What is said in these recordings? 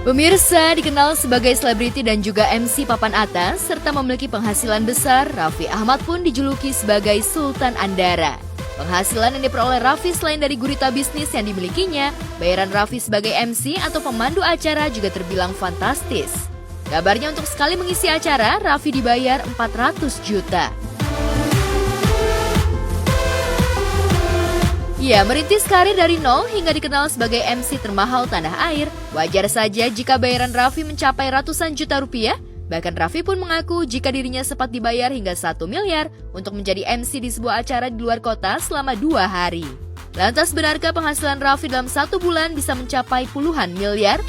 Pemirsa, dikenal sebagai selebriti dan juga MC papan atas, serta memiliki penghasilan besar, Raffi Ahmad pun dijuluki sebagai Sultan Andara. Penghasilan yang diperoleh Raffi selain dari gurita bisnis yang dimilikinya, bayaran Raffi sebagai MC atau pemandu acara juga terbilang fantastis. Kabarnya untuk sekali mengisi acara, Raffi dibayar 400 juta. Ya, merintis karir dari nol hingga dikenal sebagai MC termahal tanah air, wajar saja jika bayaran Raffi mencapai ratusan juta rupiah. Bahkan Raffi pun mengaku jika dirinya sempat dibayar hingga 1 miliar untuk menjadi MC di sebuah acara di luar kota selama 2 hari. Lantas benarkah penghasilan Raffi dalam 1 bulan bisa mencapai puluhan miliar?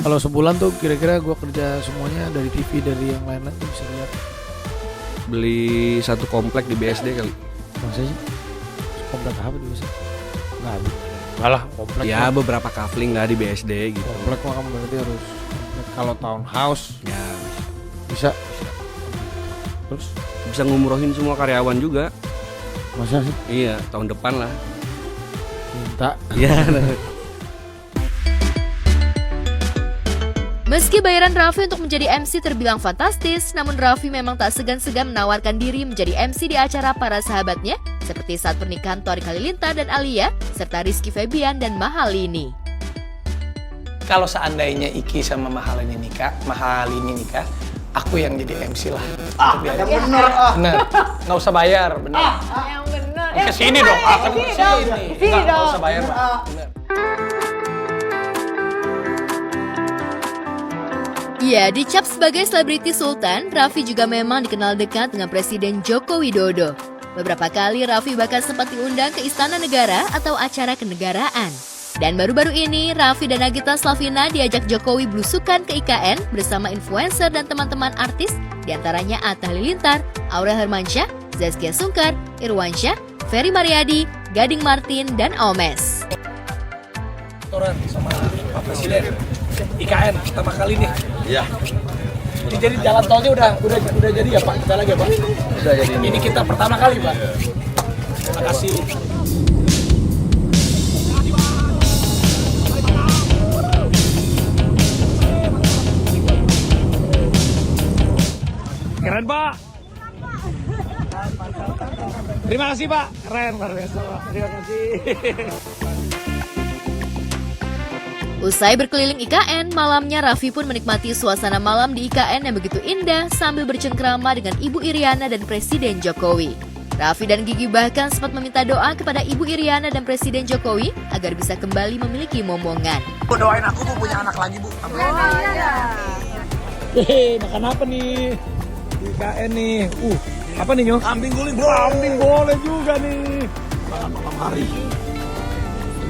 Kalau sebulan tuh kira-kira gue kerja semuanya dari TV, dari yang lain-lain tuh bisa lihat. Beli satu komplek di BSD kali. Masa sih? Komplek apa dulu sih? Nggak lah, komplek. Ya kan. beberapa kafling lah di BSD gitu. Komplek mah kamu berarti harus komplek. Kalau townhouse Ya bisa. Terus bisa ngumrohin semua karyawan juga. masa sih? Iya, tahun depan lah. Minta. Iya. Meski bayaran Raffi untuk menjadi MC terbilang fantastis, namun Raffi memang tak segan-segan menawarkan diri menjadi MC di acara para sahabatnya, seperti saat pernikahan Torik Halilintar dan Alia, serta Rizky Febian dan Mahalini. Kalau seandainya Iki sama Mahalini nikah, aku yang jadi MC lah. Yang bener Bener, nggak usah bayar, bener. Yang bener. Kesini dong, kan kesini. Nggak usah bayar, Pak. Bener. Ya, dicap sebagai selebriti Sultan, Raffi juga memang dikenal dekat dengan Presiden Joko Widodo. Beberapa kali Raffi bahkan sempat diundang ke Istana Negara atau acara kenegaraan. Dan baru-baru ini, Raffi dan Nagita Slavina diajak Jokowi belusukan ke IKN bersama influencer dan teman-teman artis, diantaranya Atta Halilintar, Aurel Hermansyah, Zaskia Sungkar, Irwansyah, Ferry Mariadi, Gading Martin, dan Omes. Toran sama Pak Presiden IKN pertama kali nih. Iya. Jadi jalan tolnya udah jadi ya Pak? Kita lagi ya Pak? Udah jadi. Ini kita pertama kali Pak. Terima kasih. Keren Pak. Terima kasih Pak. Keren luar biasa Pak. Terima kasih. Usai berkeliling IKN, malamnya Raffi pun menikmati suasana malam di IKN yang begitu indah sambil bercengkrama dengan Ibu Iriana dan Presiden Jokowi. Raffi dan Gigi bahkan sempat meminta doa kepada Ibu Iriana dan Presiden Jokowi agar bisa kembali memiliki momongan. Bu, doain aku Bu punya anak lagi Bu. Amin. Hehe, makan apa nih? Di IKN nih. Apa nih Nyo? Kambing guling Bu. Kambing boleh juga nih. Malam hari.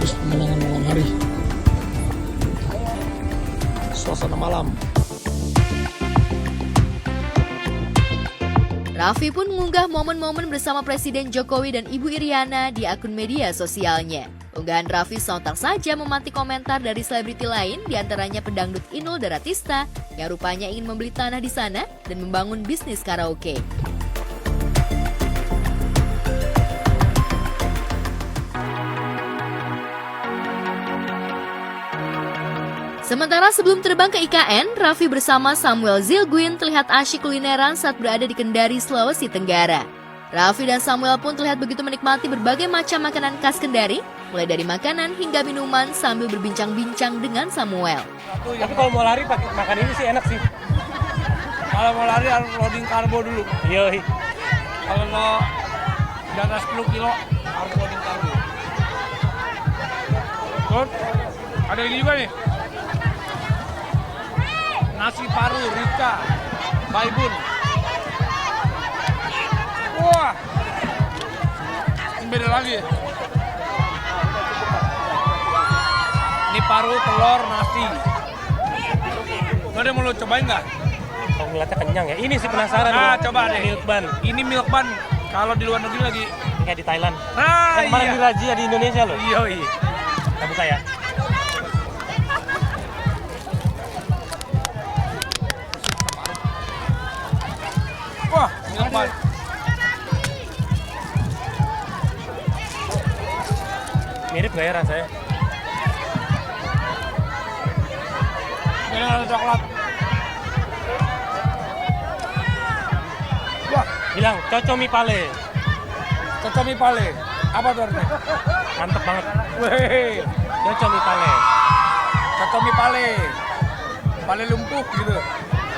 Terus malam hari. Suasana malam. Raffi pun mengunggah momen-momen bersama Presiden Jokowi dan Ibu Iriana di akun media sosialnya. Unggahan Raffi sontak saja memantik komentar dari selebriti lain, diantaranya pedangdut Inul Daratista yang rupanya ingin membeli tanah di sana dan membangun bisnis karaoke. Sementara sebelum terbang ke IKN, Raffi bersama Samuel Zilguin terlihat asyik kulineran saat berada di Kendari, Sulawesi Tenggara. Raffi dan Samuel pun terlihat begitu menikmati berbagai macam makanan khas Kendari, mulai dari makanan hingga minuman sambil berbincang-bincang dengan Samuel. Tapi kalau mau lari pakai makan ini sih enak sih. Kalau mau lari harus loading karbo dulu. Yoi. Kalau mau di atas 10 kilo harus loading karbo. Terus ada ini juga nih. Nasi paru Rika Baibun. Wah, ini beda lagi. Ini paru, telur, nasi. Lo ada mau lo cobain nggak? Kalau ngeliatnya kenyang ya. Ini sih penasaran. Ah, Bang. coba deh. Milk bun. Ini milk bun. Kalau di luar negeri lagi. Kayak di Thailand. Nah, Yang kemarin di Razia di Indonesia loh. Iya. Kita buka ya. Wah, milk bun. Mirip nggak ya rasanya? Bilang cocomi pale. Cocomi pale. Apa tuh artinya? Mantep banget. Weh, Cocomi pale. cocomi pale. Pale lumpuh gitu.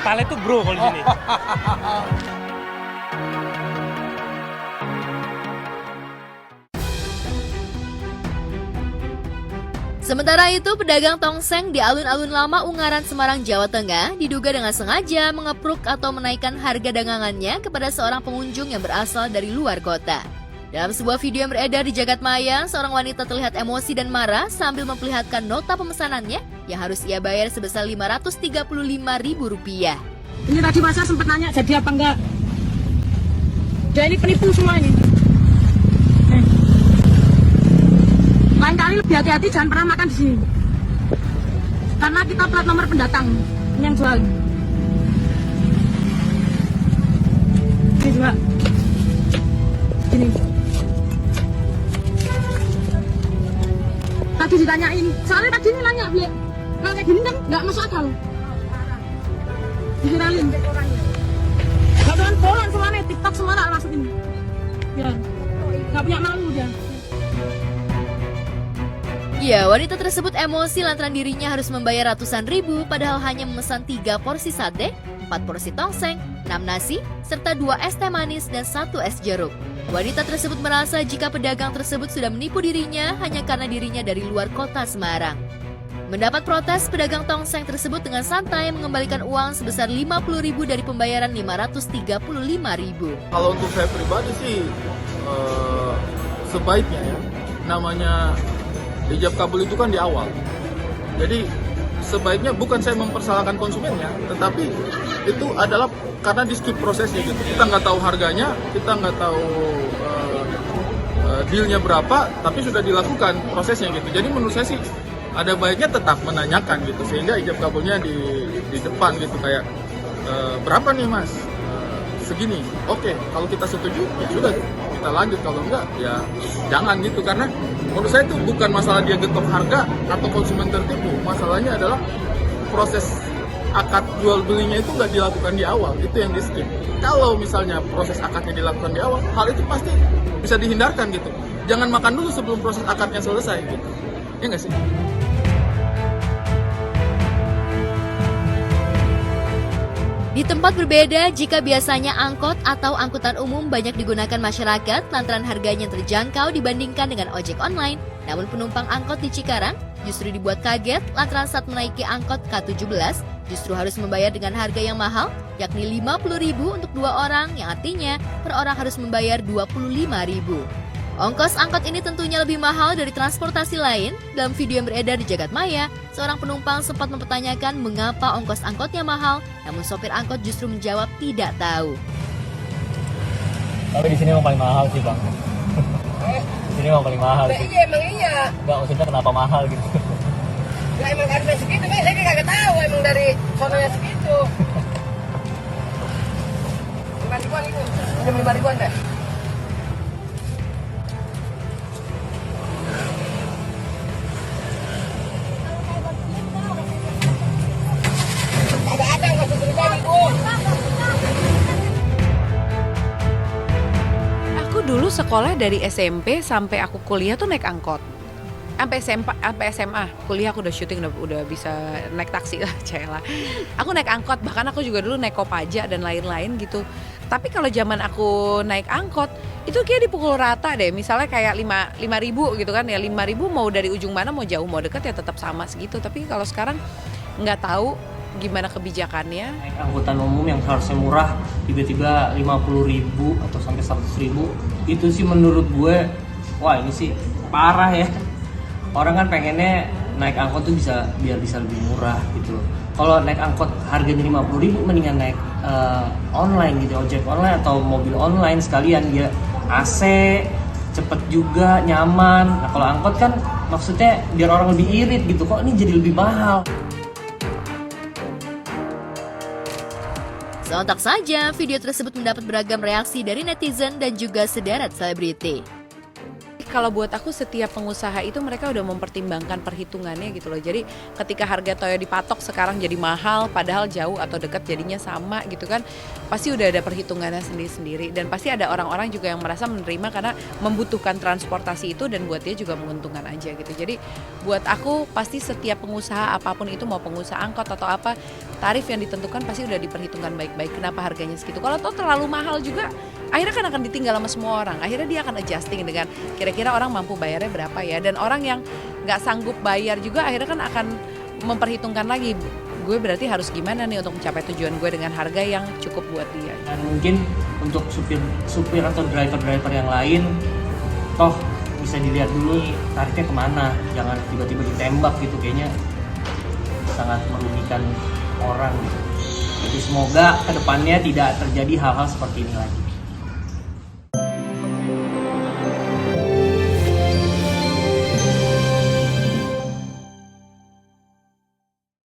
Pale tuh bro kalau di sini. Sementara itu, pedagang tongseng di alun-alun lama Ungaran, Semarang, Jawa Tengah diduga dengan sengaja mengepruk atau menaikkan harga dagangannya kepada seorang pengunjung yang berasal dari luar kota. Dalam sebuah video yang beredar di jagat maya, seorang wanita terlihat emosi dan marah sambil memperlihatkan nota pemesanannya yang harus ia bayar sebesar Rp535.000. Ini tadi masa sempat nanya jadi apa enggak. Dia ini penipu semua ini. Lain kali lebih hati-hati, jangan pernah makan di sini. Karena kita plat nomor pendatang ini yang jual. Ini juga. Gini. Tadi ditanyain, soalnya tadi ini nanya, Beli. Kalau kayak gini kan nggak masuk akal. Diviralin. Gak doan bolan semuanya, TikTok semua tak masukin. Ya, gak punya malu dia. Ya, wanita tersebut emosi lantaran dirinya harus membayar ratusan ribu padahal hanya memesan 3 porsi sate, 4 porsi tongseng, 6 nasi, serta 2 es teh manis dan 1 es jeruk. Wanita tersebut merasa jika pedagang tersebut sudah menipu dirinya hanya karena dirinya dari luar kota Semarang. Mendapat protes, pedagang tongseng tersebut dengan santai mengembalikan uang sebesar 50.000 dari pembayaran 535.000. Kalau untuk saya pribadi sih sebaiknya ya, namanya hijab kabul itu kan di awal. Jadi sebaiknya bukan saya mempersalahkan konsumennya, tetapi itu adalah karena di skip prosesnya gitu. Kita nggak tahu harganya, kita nggak tahu dealnya berapa, tapi sudah dilakukan prosesnya gitu. Jadi menurut saya sih ada baiknya tetap menanyakan gitu, sehingga ijab kabulnya di depan gitu, kayak berapa nih mas? Segini. Oke, kalau kita setuju ya sudah kita lanjut, kalau enggak ya jangan gitu. Karena menurut saya itu bukan masalah dia getok harga atau konsumen tertipu, masalahnya adalah proses akad jual belinya itu nggak dilakukan di awal, itu yang di skip. Kalau misalnya proses akadnya dilakukan di awal, hal itu pasti bisa dihindarkan gitu. Jangan makan dulu sebelum proses akadnya selesai gitu. Ya nggak sih? Di tempat berbeda, jika biasanya angkot atau angkutan umum banyak digunakan masyarakat lantaran harganya terjangkau dibandingkan dengan ojek online, namun penumpang angkot di Cikarang justru dibuat kaget lantaran saat menaiki angkot K17 justru harus membayar dengan harga yang mahal, yakni 50.000 untuk 2 orang, yang artinya per orang harus membayar 25.000. Ongkos angkot ini tentunya lebih mahal dari transportasi lain. Dalam video yang beredar di jagat maya, seorang penumpang sempat mempertanyakan mengapa ongkos angkotnya mahal, namun sopir angkot justru menjawab tidak tahu. Tapi di sini emang paling mahal sih bang. Di sini emang paling mahal sih. Iya, emang iya. Enggak, maksudnya kenapa mahal gitu. Lah emang harga segitu, saya kagak tahu emang dari sononya segitu. 5.000-an itu, udah 5.000-an deh. Dulu sekolah dari SMP sampai aku kuliah tuh naik angkot. Sampai SMA, kuliah aku udah syuting, udah bisa naik taksi lah, celah. Aku naik angkot, bahkan aku juga dulu naik Kopaja dan lain-lain gitu. Tapi kalau zaman aku naik angkot, itu kayak dipukul rata deh. Misalnya kayak 5.000 gitu kan ya, 5.000 mau dari ujung mana, mau jauh mau dekat ya tetap sama segitu. Tapi kalau sekarang nggak tahu gimana kebijakannya. Naik angkutan umum yang harusnya murah tiba-tiba 50.000 atau sampai 100.000, itu sih menurut gue, wah ini sih parah ya. Orang kan pengennya naik angkot tuh biar bisa lebih murah gitu. Kalau naik angkot harganya 50.000, mendingan naik online gitu, ojek online atau mobil online sekalian, dia AC, cepet juga, nyaman. Nah kalau angkot kan maksudnya biar orang lebih irit gitu, kok ini jadi lebih mahal. Sontak saja, video tersebut mendapat beragam reaksi dari netizen dan juga sederet selebriti. kalau buat aku setiap pengusaha itu mereka udah mempertimbangkan perhitungannya gitu loh. Jadi ketika harga toyo dipatok sekarang jadi mahal, padahal jauh atau dekat jadinya sama gitu kan, pasti udah ada perhitungannya sendiri-sendiri. Dan pasti ada orang-orang juga yang merasa menerima karena membutuhkan transportasi itu dan buat dia juga menguntungkan aja gitu. Jadi buat aku pasti setiap pengusaha apapun itu, mau pengusaha angkot atau apa, tarif yang ditentukan pasti udah diperhitungkan baik-baik. Kenapa harganya segitu? Kalau toh terlalu mahal juga, akhirnya kan akan ditinggal sama semua orang. Akhirnya dia akan adjusting dengan kira-kira orang mampu bayarnya berapa ya. Dan orang yang nggak sanggup bayar juga akhirnya kan akan memperhitungkan lagi, gue berarti harus gimana nih untuk mencapai tujuan gue dengan harga yang cukup buat dia. Dan mungkin untuk supir atau driver yang lain, toh bisa dilihat dulu nih tarifnya kemana, jangan tiba-tiba ditembak gitu, kayaknya sangat merugikan orang gitu. Jadi semoga kedepannya tidak terjadi hal-hal seperti ini lagi.